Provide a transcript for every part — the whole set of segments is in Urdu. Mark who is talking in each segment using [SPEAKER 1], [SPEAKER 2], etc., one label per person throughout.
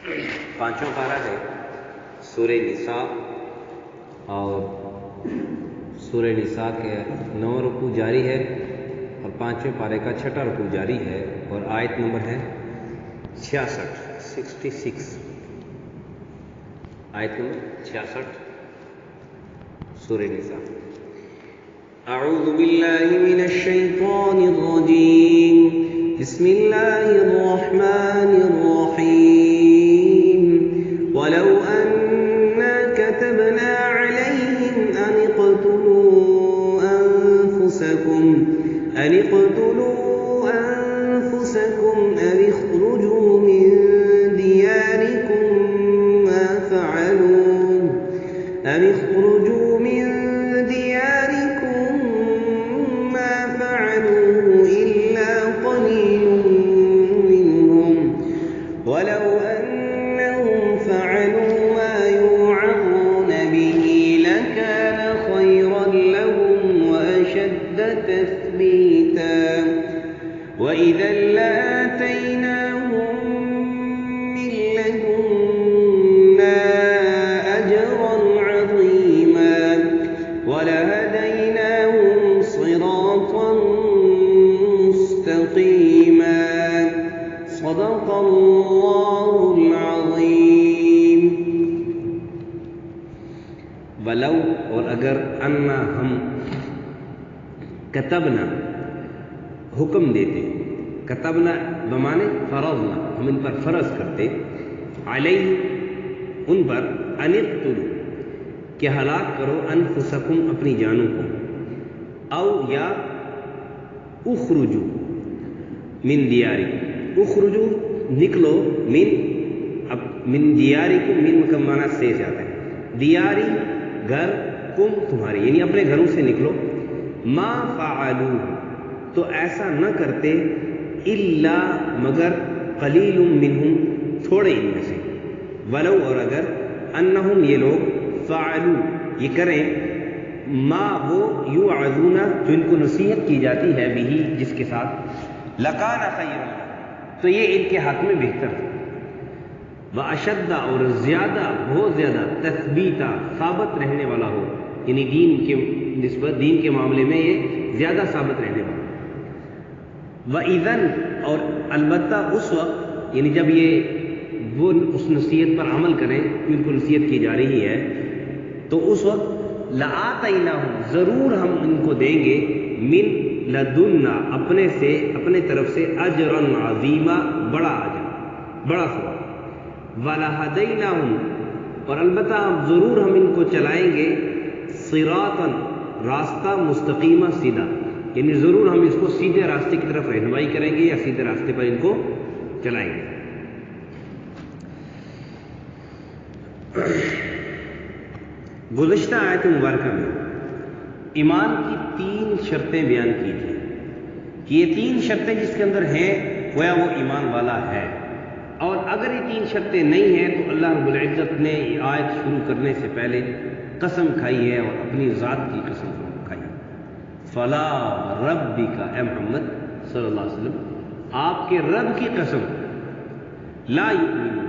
[SPEAKER 1] پانچواں پارہ ہے سورہ نساء، اور سورہ نساء کے 9 رکوع جاری ہے اور پانچویں پارے کا 6واں رکوع جاری ہے، اور آیت نمبر ہے 66 آیت نمبر 66 سورہ نساء۔ اعوذ باللہ من الشیطان الرجیم، بسم اللہ الرحمن الرحیم۔ ولو أنا كتبنا عليهم أن اقتلوا أنفسكم أو اخرجوا من دياركم ما فعلوه إلا قليل منهم، ولو أنهم فعلوا ما يوعظون به لكان خيرا لهم وأشد تثبيتا، وإذا لآتيناهم من لدنا أجرا عظيما ولهديناهم صراطا مستقيما۔ صدق اللہ العظیم۔ ولو، اور اگر، انا ہم، کتبنا حکم دیتے، کتبنا بمانے فرضنا ہم ان پر فرض کرتے، علیہ ان پر، ان اقتلوا کہ ہلاک کرو، انفسکم اپنی جانوں کو، او یا اخرجو من دیارکم، اخرجو نکلو، من دیارکم، من کا معنی سے جاتا ہے، دیاری گھر، کم تمہاری، یعنی اپنے گھروں سے نکلو، ما فعلوا تو ایسا نہ کرتے، الا مگر، قلیل منہم تھوڑے ان میں سے، ولو اور اگر، انہم یہ لوگ، فعلوا یہ کریں، ما وہ، یوعظون جو ان کو نصیحت کی جاتی ہے، بھی جس کے ساتھ، لکان خیر تو یہ ان کے حق میں بہتر ہے، واشد اور زیادہ، بہت زیادہ، تثبیتا ثابت رہنے والا ہو، یعنی دین کے نسبت، دین کے معاملے میں یہ زیادہ ثابت رہنے والا، وَإِذًا اور البتہ اس وقت، یعنی جب یہ وہ اس نصیحت پر عمل کریں، ان کو نصیحت کی جا رہی ہے، تو اس وقت لَآتَيْنَاهُمْ ضرور ہم ان کو دیں گے، من لدنا اپنے سے، اپنے طرف سے، اجرا عظیما بڑا اجر، بڑا ثواب، وَلَهَدَيْنَاهُمْ اور البتہ ضرور ہم ان کو چلائیں گے، صراطا راستہ، مستقیمہ سیدھا، یعنی ضرور ہم اس کو سیدھے راستے کی طرف رہنمائی کریں گے یا سیدھے راستے پر ان کو چلائیں گے۔ گزشتہ آیت مبارکہ میں ایمان کی 3 شرطیں بیان کی تھیں کہ یہ 3 شرطیں جس کے اندر ہیں گویا وہ ایمان والا ہے، اور اگر یہ 3 شرطیں نہیں ہیں تو اللہ رب العزت نے یہ آیت شروع کرنے سے پہلے قسم کھائی ہے، اور اپنی ذات کی قسم کھائی ہے، فلا ربک، اے محمد صلی اللہ علیہ وسلم آپ کے رب کی قسم، لا یؤمنون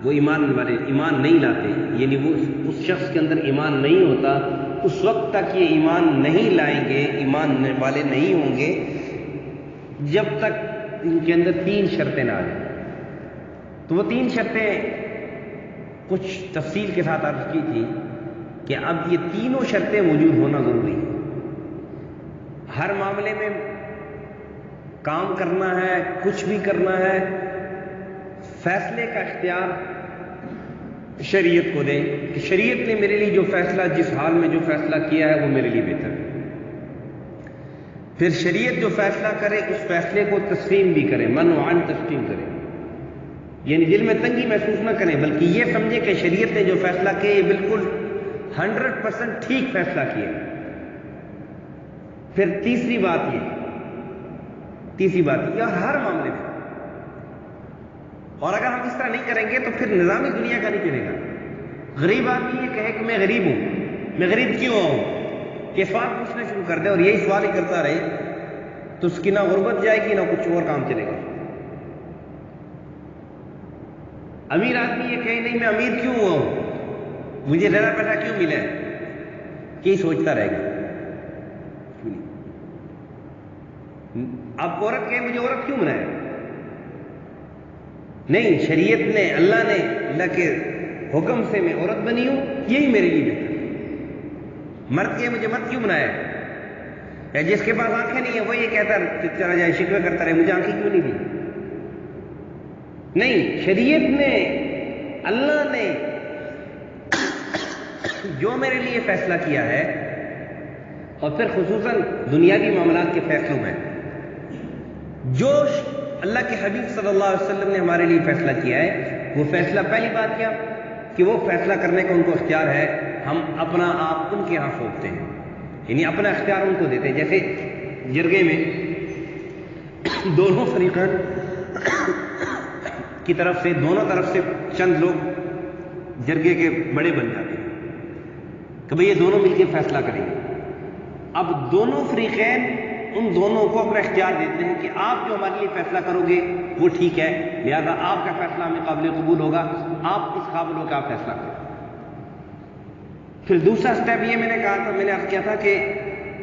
[SPEAKER 1] وہ ایمان والے ایمان نہیں لاتے، یعنی وہ اس شخص کے اندر ایمان نہیں ہوتا، اس وقت تک یہ ایمان نہیں لائیں گے، ایمان والے نہیں ہوں گے جب تک ان کے اندر 3 شرطیں نہ آ جائیں۔ تو وہ 3 شرطیں کچھ تفصیل کے ساتھ عرض کی تھی کہ اب یہ تینوں شرطیں موجود ہونا ضروری ہے۔ ہر معاملے میں کام کرنا ہے، کچھ بھی کرنا ہے، فیصلے کا اختیار شریعت کو دیں کہ شریعت نے میرے لیے جو فیصلہ، جس حال میں جو فیصلہ کیا ہے وہ میرے لیے بہتر ہے، پھر شریعت جو فیصلہ کرے اس فیصلے کو تسلیم بھی کریں، من وعن تسلیم کریں، یعنی دل میں تنگی محسوس نہ کریں، بلکہ یہ سمجھے کہ شریعت نے جو فیصلہ کیا یہ بالکل 100% ٹھیک فیصلہ کیا۔ پھر تیسری بات یہ اور ہر معاملے میں، اور اگر ہم اس طرح نہیں کریں گے تو پھر نظام دنیا کا نہیں چلے گا۔ غریب آدمی یہ کہے کہ میں غریب ہوں، میں غریب کیوں ہوں، کہ سوال پوچھنا شروع کر دے اور یہی سوال ہی کرتا رہے تو اس کی نہ غربت جائے گی نہ کچھ اور کام چلے گا۔ امیر آدمی یہ کہے نہیں میں امیر کیوں ہوا ہوں، مجھے زیادہ پیسہ کیوں ملا ہے، یہی سوچتا رہے گا. اب عورت کہے مجھے عورت کیوں بنایا، نہیں شریعت نے اللہ کے حکم سے میں عورت بنی ہوں، یہی میرے لیے بہتر. مرد کہے مجھے مرد کیوں بنایا ہے، یا جس کے پاس آنکھیں نہیں ہیں وہ یہ کہتا ہے چلا جائے شکوے کرتا رہے مجھے آنکھیں کیوں نہیں دی. نہیں، شریعت نے اللہ نے جو میرے لیے فیصلہ کیا ہے، اور پھر خصوصاً دنیاوی معاملات کے فیصلوں میں جو اللہ کے حبیب صلی اللہ علیہ وسلم نے ہمارے لیے فیصلہ کیا ہے، وہ فیصلہ پہلی بات کیا کہ وہ فیصلہ کرنے کا ان کو اختیار ہے، ہم اپنا آپ ان کے ہاں سونپتے ہیں، یعنی اپنا اختیار ان کو دیتے ہیں. جیسے جرگے میں دونوں فریقین کی طرف سے دونوں طرف سے چند لوگ جرگے کے بڑے بن جاتے ہیں کہ بھئی یہ دونوں مل کے فیصلہ کریں گے. اب دونوں فریقین ان دونوں کو اپنا اختیار دیتے ہیں کہ آپ جو ہمارے لیے فیصلہ کرو گے وہ ٹھیک ہے، لہذا آپ کا فیصلہ ہمیں قابل قبول ہوگا، آپ اس قابل ہو کے آپ فیصلہ کریں. پھر دوسرا سٹیپ یہ میں نے کہا تھا، میں نے عرض کیا تھا کہ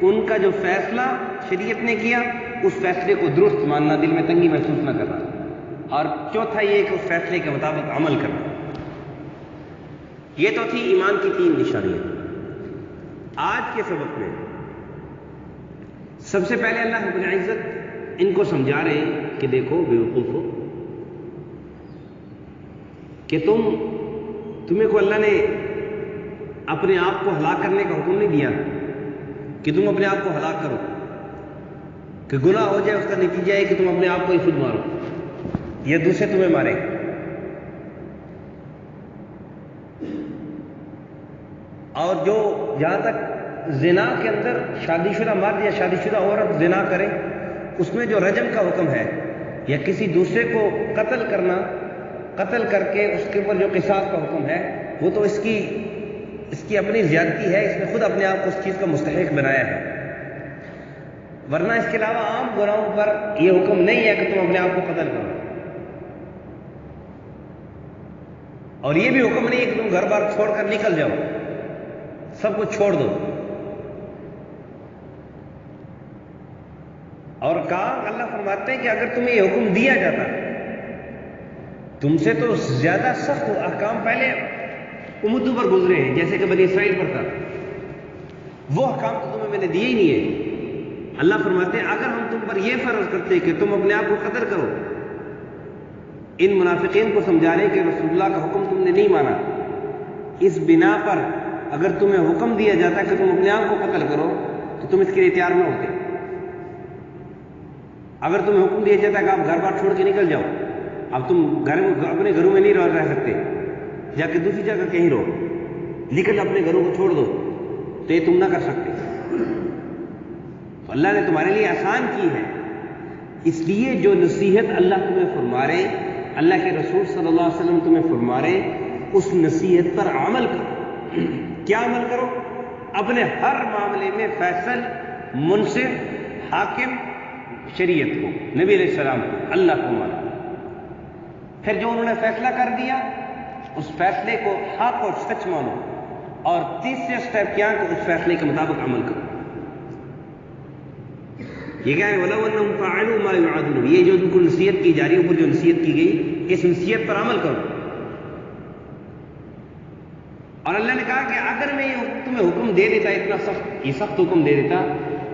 [SPEAKER 1] ان کا جو فیصلہ شریعت نے کیا اس فیصلے کو درست ماننا، دل میں تنگی محسوس نہ کرنا. اور چوتھا یہ کہ اس فیصلے کے مطابق عمل کرنا. یہ تو تھی ایمان کی 3 نشانیاں. آج کے سبق میں سب سے پہلے اللہ رب العزت ان کو سمجھا رہے ہیں کہ دیکھو بیوقوفو، کہ تمہیں کو اللہ نے اپنے آپ کو ہلاک کرنے کا حکم نہیں دیا کہ تم اپنے آپ کو ہلاک کرو، کہ گناہ ہو جائے اس کا نتیجہ ہے کہ تم اپنے آپ کو ہی خود مارو یا دوسرے تمہیں مارے. اور جو جہاں تک زنا کے اندر شادی شدہ مرد یا شادی شدہ عورت زنا کرے اس میں جو رجم کا حکم ہے یا کسی دوسرے کو قتل کرنا، قتل کر کے اس کے اوپر جو قصاص کا حکم ہے وہ تو اس کی اپنی زیادتی ہے، اس نے خود اپنے آپ کو اس چیز کا مستحق بنایا ہے. ورنہ اس کے علاوہ عام گناہوں پر یہ حکم نہیں ہے کہ تم اپنے آپ کو قتل کرو، اور یہ بھی حکم نہیں ہے کہ تم گھر بار چھوڑ کر نکل جاؤ، سب کچھ چھوڑ دو. اور کہا اللہ فرماتے ہیں کہ اگر تمہیں یہ حکم دیا جاتا تم سے تو زیادہ سخت احکام پہلے امتوں پر گزرے ہیں، جیسے کہ بنی اسرائیل پر تھا، وہ احکام تو تمہیں میں نے دیے ہی نہیں ہے. اللہ فرماتے ہیں اگر ہم تم پر یہ فرض کرتے کہ تم اپنے آپ کو قتل کرو، ان منافقین کو سمجھا رہے کہ رسول اللہ کا حکم تم نے نہیں مانا، اس بنا پر اگر تمہیں حکم دیا جاتا کہ تم اپنے آپ کو قتل کرو تو تم اس کے لیے تیار نہ ہوتے. اگر تمہیں حکم دیا جاتا کہ آپ گھر بار چھوڑ کے نکل جاؤ، اب تم اپنے گھروں میں نہیں رہ سکتے، جا کے دوسری جگہ کہیں رہو، نکل اپنے گھروں کو چھوڑ دو، تو یہ تم نہ کر سکتے. تو اللہ نے تمہارے لیے آسان کی ہے، اس لیے جو نصیحت اللہ تمہیں فرما رہے، اللہ کے رسول صلی اللہ علیہ وسلم تمہیں فرما رہے، اس نصیحت پر عمل کرو. کیا عمل کرو؟ اپنے ہر معاملے میں فیصل، منصف، حاکم شریعت کو، نبی علیہ السلام کو، اللہ کو مانو. پھر جو انہوں نے فیصلہ کر دیا اس فیصلے کو حق اور سچ مانو. اور تیسرے سٹیپ کیا کہ اس فیصلے کے مطابق عمل کرو. یہ کیا ہے؟ وَلَوْ أَنَّهُمْ فَعَلُوا مَا يُوعَظُونَ، یہ جو ان کو نصیحت کی جا رہی ہے، اوپر جو نصیحت کی گئی، اس نصیحت پر عمل کرو. اور اللہ نے کہا کہ اگر میں تمہیں حکم دے دیتا، اتنا سخت، یہ سخت حکم دے دیتا،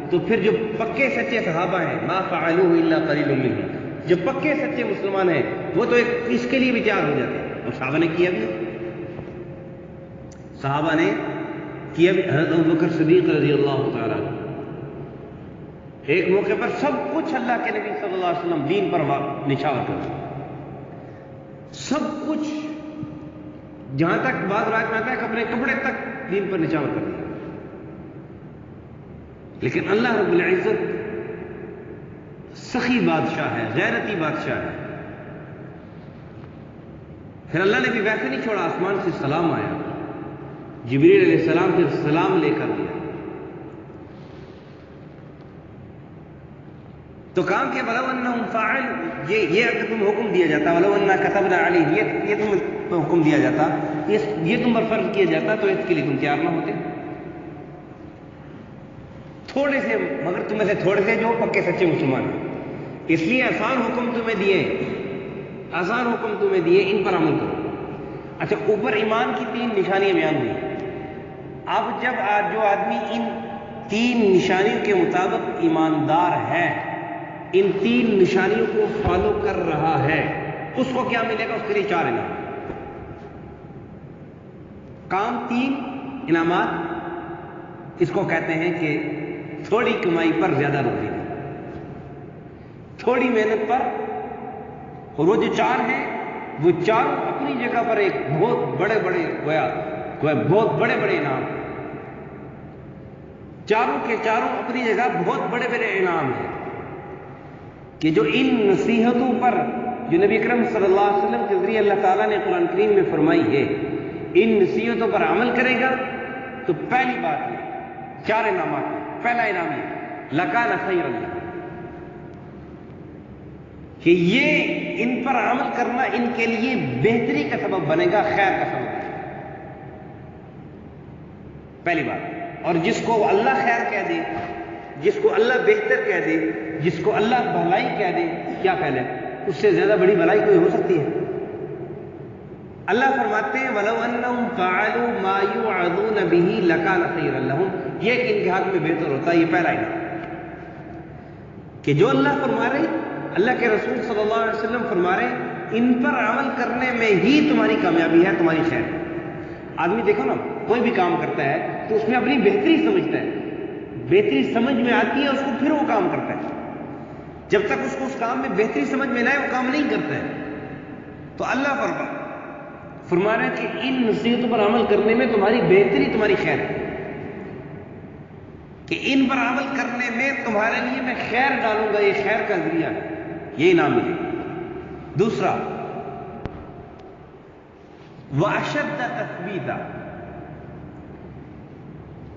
[SPEAKER 1] تو پھر جو پکے سچے صحابہ ہیں، ما فعلوه الا قلیل منهم، جو پکے سچے مسلمان ہیں وہ تو اس کے لیے بھی تیار ہو جاتے ہیں. اور صحابہ نے کیا بھی، صحابہ نے کیا بھی. حضرت ابوبکر صدیق رضی اللہ تعالیٰ ایک موقع پر سب کچھ اللہ کے نبی صلی اللہ علیہ وسلم دین پر نچھاور کر دیا، سب کچھ، جہاں تک بعض روایت میں آتا ہے کہ اپنے کپڑے تک دین پر نچھاور کر دیا. لیکن اللہ رب العزت سخی بادشاہ ہے، غیرتی بادشاہ ہے. پھر اللہ نے بھی ویسے نہیں چھوڑا، آسمان سے سلام آیا، جبریل علیہ السلام پھر سلام لے کر دیا. تو کام کیا ولو انہم فاعل، یہ اگر تم حکم دیا جاتا ولو انا كتبنا علیہ، یہ تم حکم دیا جاتا، یہ تم پر فرض کیا جاتا تو اس کے لیے تم تیار نہ ہوتے. تھوڑے سے، مگر تم میں سے تھوڑے سے جو پکے سچے مسلمان ہیں. اس لیے آسان حکم تمہیں دیے، آسان حکم تمہیں دیے، ان پر عمل کرو. اچھا، اوپر ایمان کی 3 نشانیاں بیان ہوئی. اب جب جو آدمی ان 3 نشانیوں کے مطابق ایماندار ہے، ان 3 نشانیوں کو فالو کر رہا ہے، اس کو کیا ملے گا؟ اس کے لیے 4 انعام. کام 3 انعامات، اس کو کہتے ہیں کہ تھوڑی کمائی پر زیادہ روزی، تھوڑی محنت پر. اور وہ جو 4 ہیں، وہ 4 اپنی جگہ پر ایک بہت بڑے بہت بڑے بڑے انعام. چاروں کے چاروں اپنی جگہ بہت بڑے بڑے انعام ہیں کہ جو ان نصیحتوں پر جو نبی اکرم صلی اللہ علیہ وسلم کے ذریعے اللہ تعالیٰ نے قرآن کریم میں فرمائی ہے، ان نصیحتوں پر عمل کرے گا تو پہلی بات یہ 4 انعامات ہیں. پہلا انعام یہ لکان خیر اللہ، کہ یہ ان پر عمل کرنا ان کے لیے بہتری کا سبب بنے گا، خیر کا سبب بنے گا. پہلی بات. اور جس کو اللہ خیر کہہ دے، جس کو اللہ بہتر کہہ دے، جس کو اللہ بھلائی کہہ دے، کیا پہلے اس سے زیادہ بڑی بھلائی کوئی ہو سکتی ہے؟ اللہ فرماتے ہیں وَلَوْ أَنَّهُمْ فَعَلُوا مَا يُوعَظُونَ بِهِ لَكَانَ خَيْرًا لَهُمْ، یہ کہ ان کے حق میں بہتر ہوتا ہے. یہ پہلا انعام کہ جو اللہ فرما رہے، اللہ کے رسول صلی اللہ علیہ وسلم فرما رہے، ان پر عمل کرنے میں ہی تمہاری کامیابی ہے، تمہاری خیر. آدمی دیکھو نا، کوئی بھی کام کرتا ہے تو اس میں اپنی بہتری سمجھتا ہے، بہتری سمجھ میں آتی ہے اس کو، پھر وہ کام کرتا ہے. جب تک اس کو اس کام میں بہتری سمجھ میں نہ آئے وہ کام نہیں کرتا ہے. تو اللہ فرما رہا ہے کہ ان نصیحتوں پر عمل کرنے میں تمہاری بہتری، تمہاری خیر ہے، کہ ان پر عمل کرنے میں تمہارے لیے میں خیر ڈالوں گا، یہ خیر کا ذریعہ ہے، یہ انعام ملے گا. دوسرا وَأَشَدَّ تَثْبِيتًا،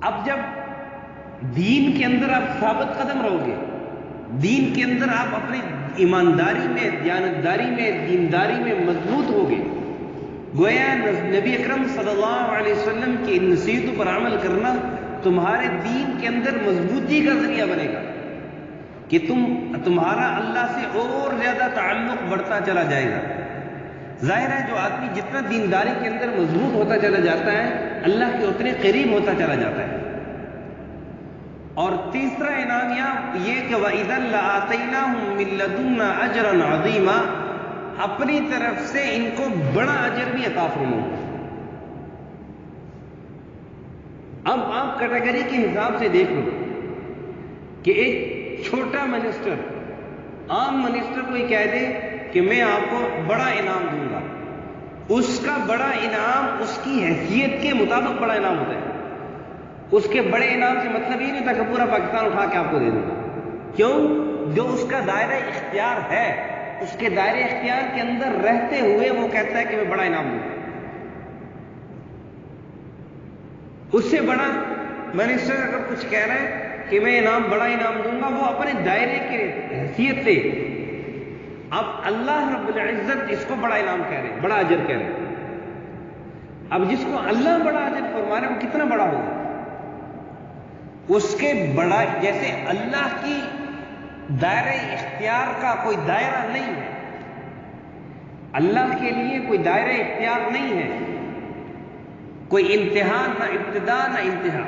[SPEAKER 1] اب جب دین کے اندر آپ ثابت قدم رہو گے، دین کے اندر آپ اپنی ایمانداری میں، دیانتداری میں، دینداری میں مضبوط ہوگے، گویا نبی اکرم صلی اللہ علیہ وسلم کی ان نصیحتوں پر عمل کرنا تمہارے دین کے اندر مضبوطی کا ذریعہ بنے گا، کہ تمہارا اللہ سے اور زیادہ تعلق بڑھتا چلا جائے گا. ظاہر ہے جو آدمی جتنا دینداری کے اندر مضبوط ہوتا چلا جاتا ہے، اللہ کے اتنے قریب ہوتا چلا جاتا ہے. اور تیسرا انعام یہ کہ وَإِذًا لَآتَيْنَاهُم مِّن لَّدُنَّا أَجْرًا عَظِيمًا، اپنی طرف سے ان کو بڑا اجر بھی عطا فرماؤں. اب آپ کیٹیگری کے حساب سے دیکھ لو کہ ایک چھوٹا منسٹر، عام منسٹر کو یہ کہہ دے کہ میں آپ کو بڑا انعام دوں گا، اس کا بڑا انعام اس کی حیثیت کے مطابق بڑا انعام ہوتا ہے. اس کے بڑے انعام سے مطلب یہ نہیں ہوتا کہ پورا پاکستان اٹھا کے آپ کو دے دوں گا. کیوں؟ جو اس کا دائرہ اختیار ہے، اس کے دائرہ اختیار کے اندر رہتے ہوئے وہ کہتا ہے کہ میں بڑا انعام دوں گا. اس سے بڑا منسٹر اگر کچھ کہہ رہا ہے کہ میں بڑا انعام دوں گا، وہ اپنے دائرے کی حیثیت سے. اب اللہ رب العزت اس کو بڑا انعام کہہ رہے ہیں، بڑا اجر کہہ رہے ہیں. اب جس کو اللہ بڑا اجر فرما رہے ہیں وہ کتنا بڑا ہوگا؟ اس کے بڑا، جیسے اللہ کی دائرہ اختیار کا کوئی دائرہ نہیں ہے، اللہ کے لیے کوئی دائرہ اختیار نہیں ہے، کوئی انتہا نہ ابتدا نہ انتہا،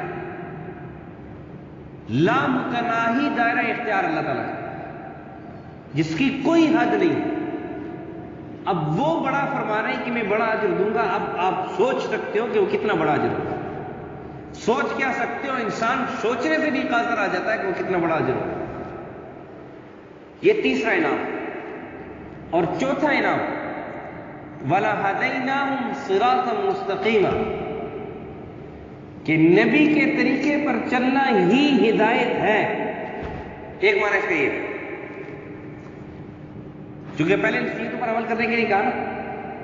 [SPEAKER 1] لا متناہی دائرہ اختیار اللہ تعالیٰ کا، جس کی کوئی حد نہیں ہے. اب وہ بڑا فرما رہے ہیں کہ میں بڑا اجر دوں گا. اب آپ سوچ سکتے ہو کہ وہ کتنا بڑا اجر ہوگا. سوچ کیا سکتے ہو؟ انسان سوچنے سے بھی قاصر آ جاتا ہے کہ وہ کتنا بڑا اجر ہوگا. یہ تیسرا انعام. اور چوتھا انعام وَلَهَدَيْنَاهُمْ صِرَاطًا مُسْتَقِيمًا، کہ نبی کے طریقے پر چلنا ہی ہدایت ہے. ایک معنی اس کا یہ، چونکہ پہلے نصیحتوں پر عمل کرنے کے لیے کہا نا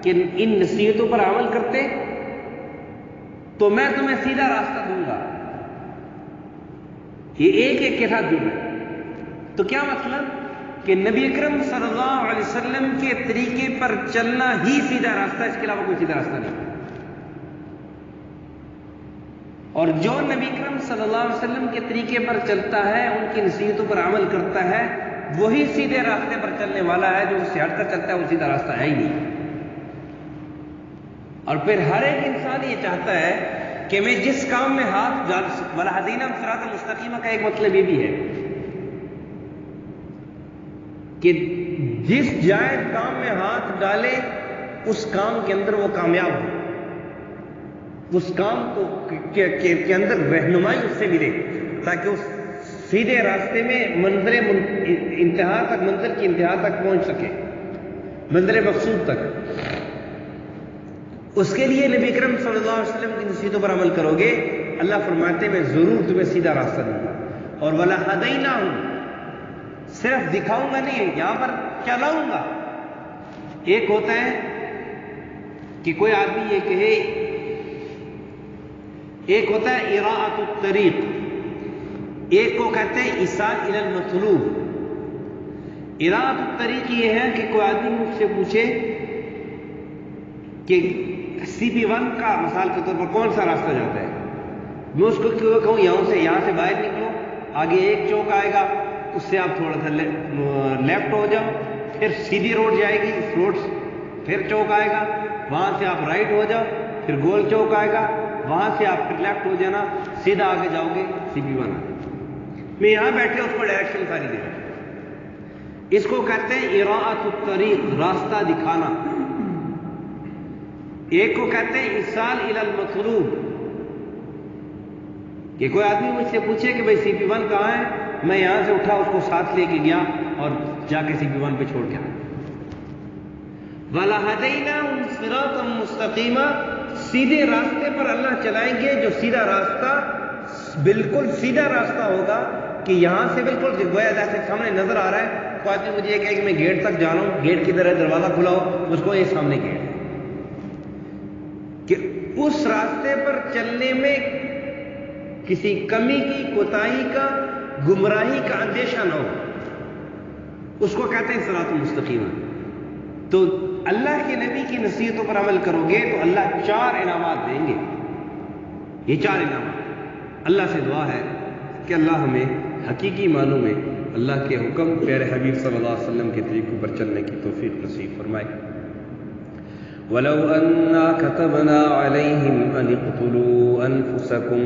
[SPEAKER 1] کہ ان نصیحتوں پر عمل کرتے تو میں تمہیں سیدھا راستہ دوں گا. یہ ایک ایک کے ساتھ جڑ رہا ہے. تو کیا مطلب کہ نبی اکرم صلی اللہ علیہ وسلم کے طریقے پر چلنا ہی سیدھا راستہ، اس کے علاوہ کوئی سیدھا راستہ نہیں۔ اور جو نبی اکرم صلی اللہ علیہ وسلم کے طریقے پر چلتا ہے، ان کی نصیحتوں پر عمل کرتا ہے، وہی سیدھے راستے پر چلنے والا ہے۔ جو اس سے ہٹ کر چلتا ہے وہ سیدھا راستہ ہے ہی نہیں۔ اور پھر ہر ایک انسان یہ چاہتا ہے کہ میں جس کام میں ہاتھ ڈال وَلَهَدَيْنَاهُمْ صِرَاطًا مُسْتَقِيمًا کا ایک مطلب یہ بھی ہے کہ جس جائز کام میں ہاتھ ڈالے اس کام کے اندر وہ کامیاب ہو، اس کام کو کے اندر رہنمائی اس سے ملے، تاکہ اس سیدھے راستے میں منزل کی انتہا تک پہنچ سکے، منزل مقصود تک۔ اس کے لیے نبی اکرم صلی اللہ علیہ وسلم کی نصیحتوں پر عمل کرو گے، اللہ فرماتے ہیں میں ضرور تمہیں سیدھا راستہ دوں گا۔ اور وَلَهَدَيْنَاهُمْ، صرف دکھاؤں گا نہیں، یہاں پر چلاؤں گا۔ ایک ہوتا ہے کہ کوئی آدمی یہ کہے، ایک ہوتا ہے اراءۃ الطریق، ایک کو کہتے ہیں ایصال الی المطلوب۔ اراءۃ الطریق یہ ہے کہ کوئی آدمی مجھ سے پوچھے کہ CP1 کا مثال کے طور پر کون سا راستہ جاتا ہے، میں اس کو کہوں یہاں سے باہر نکلو، آگے ایک چوک آئے گا، اس سے آپ تھوڑا سا لیفٹ ہو جاؤ، پھر سیدھی روڈ جائے گی، اس روڈ پھر چوک آئے گا، وہاں سے آپ رائٹ ہو جاؤ، پھر گول چوک آئے گا، وہاں سے آپ پھر لیفٹ ہو جانا، سیدھا آگے جاؤ گے CP1 آ۔ میں یہاں بیٹھے اس کو ڈائریکشن ساری دے رہا ہوں۔ اس کو کہتے ہیں اراءۃ الطریق، راستہ دکھانا۔ ایک کو کہتے ہیں ایصال الی المطلوب، کہ کوئی آدمی مجھ سے پوچھے کہ بھائی CP1 کہاں ہے، میں یہاں سے اٹھا اس کو ساتھ لے کے گیا اور جا کے CP1 پہ چھوڑ کے آیا۔ وَلَهَدَيْنَاهُمْ صِرَاطًا مُسْتَقِيمًا، سیدھے راستے پر اللہ چلائیں گے، جو سیدھا راستہ بالکل سیدھا راستہ ہوگا کہ یہاں سے بالکل گویا جیسے سامنے نظر آ رہا ہے، کوئی آدمی مجھے یہ کہے کہ میں گیٹ تک جا رہا ہوں، گیٹ کی طرح دروازہ کھلا ہو، اس کو یہ سامنے گیٹ ہے، کہ اس راستے پر چلنے میں کسی کمی کی، کوتاہی کا، گمراہی کا اندیشہ نہ ہو، اس کو کہتے ہیں صراط مستقیم۔ تو اللہ کے نبی کی نصیحتوں پر عمل کرو گے تو اللہ 4 انعامات دیں گے۔ یہ 4 انعامات، اللہ سے دعا ہے کہ اللہ ہمیں حقیقی معنوں میں اللہ کے حکم، پیارے حبیب صلی اللہ علیہ وسلم کے طریقوں پر چلنے کی توفیق نصیب فرمائے۔ وَلَوْ أَنَّا كَتَبْنَا عَلَيْهِمْ أَنِ اقْتُلُوا أَنفُسَكُمْ،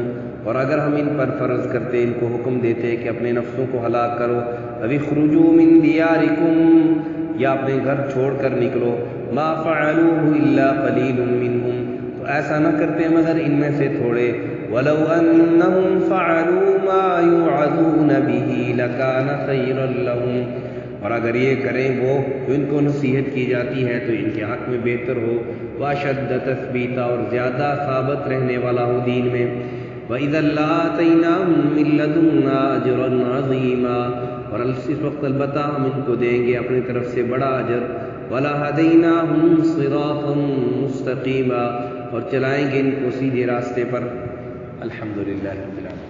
[SPEAKER 1] اور اگر ہم ان پر فرض کرتے، ان کو حکم دیتے کہ اپنے نفسوں کو ہلاک کرو، أَوِ اخْرُجُوا مِن دِيَارِكُمْ، یا اپنے گھر چھوڑ کر نکلو، مَا فَعَلُوهُ إِلَّا قَلِيلٌ مِّنْهُمْ، تو ایسا نہ کرتے مگر ان میں سے تھوڑے۔ وَلَوْ أَنَّهُمْ فَعَلُوا مَا يُوعَظُونَ بِهِ لَكَانَ خَيْرًا لَهُمْ، اور اگر یہ کریں وہ جو ان کو نصیحت کی جاتی ہے تو ان کے حق میں بہتر ہو، وَأَشَدَّ تَثْبِيتًا، اور زیادہ ثابت رہنے والا ہو دین میں، وَإِذًا لَّآتَيْنَاهُم مِّن لَّدُنَّا أَجْرًا عَظِيمًا، اور اس وقت البتہ ہم ان کو دیں گے اپنی طرف سے بڑا اجر، وَلَهَدَيْنَاهُمْ صِرَاطًا مُّسْتَقِيمًا، اور چلائیں گے ان کو سیدھے راستے پر۔ الحمدللہ رب العالمین،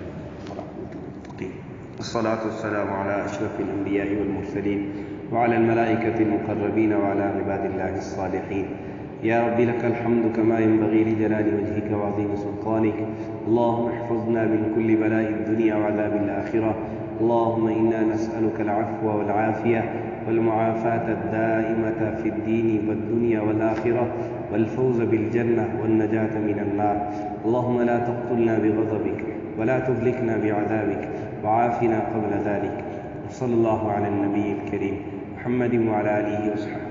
[SPEAKER 1] والصلاة والسلام على أشرف الأنبياء والمرسلين وعلى الملائكة المقربين وعلى عباد الله الصالحين۔ يا رب لك الحمد كما ينبغي لجلال وجهك وعظيم سلطانك، اللهم احفظنا من كل بلاء الدنيا وعذاب الآخرة، اللهم إنا نسألك العفو والعافية والمعافاة الدائمة في الدين والدنيا والآخرة، والفوز بالجنة والنجاة من النار، اللهم لا تقتلنا بغضبك ولا تهلكنا بعذابك، وعافنا قبل ذلك، وصلى الله على النبي الكريم محمد وعلى آله وصحبه۔